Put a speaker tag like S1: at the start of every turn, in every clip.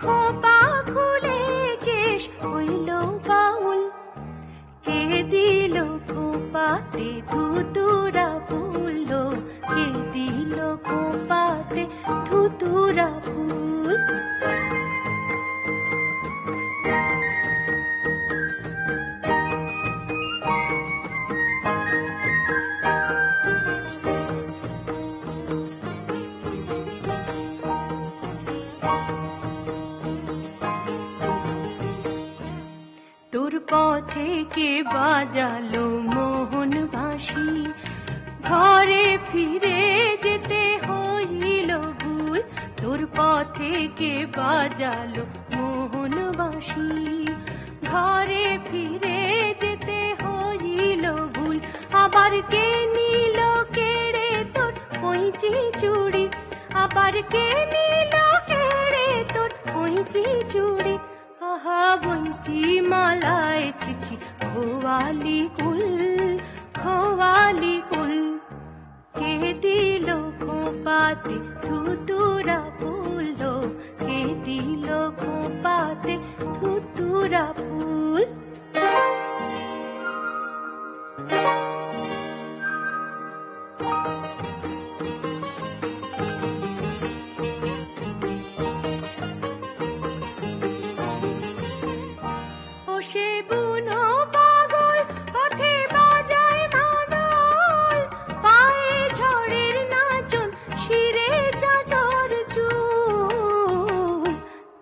S1: খোপা খুলে কেশ হইল বাউল। কে দিল খোপাতে ধুতুরা ফুল, কে দিল খোপাতে ধুতুরা ফুল। তোর পথে কে বাজালো মোহন বাঁশি, ঘরে ফিরে যেতে হইল ভুল। তোর পথে কে বাজালো মোহন বাঁশি, ঘরে ফিরে যেতে হইল ভুল। আবার কে নিল কেড়ে তোর কইঁচি চুড়ি, আবার কে নিল কেড়ে তোর কইঁচি চুড়ি। আহা বঞ্চি মালায় ছিছি খোয়ালি কুল, খোয়ালি কুল। কে দিল খোপাতে ধুতুরা ফুল, কে দিল খোপাতে ধুতুরা ফুল। সে বুনো পাগল পথে বাজায় মাদল, পায়ে ঝড়ের নাচন শিরে চাদর চুল।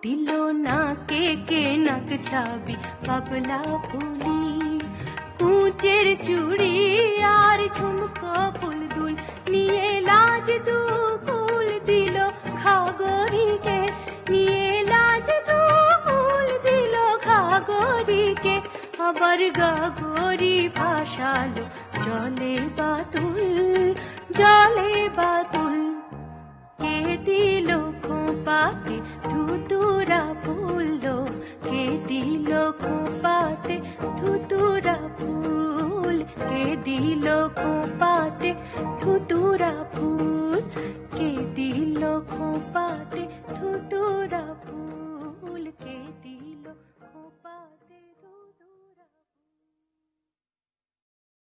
S1: দিল নাকে কে নাক ছাবি পাবলা ফুলি, কুচের চুড়ি আর ঝুমকো ফুল দুল। নিয়ে লাজ দুকুল দিল খাগরিকে, নিয়ে লাজ দুকুল দিল খাগরিকে। আবার গাগরি ভাসালো জলে বাতুল, জলে বাতুল। কে দিল খোপাতে ধুতুরা ফুল, কে দিল খোপাতে ধুতুরা ফুল, কে দিল খোপাতে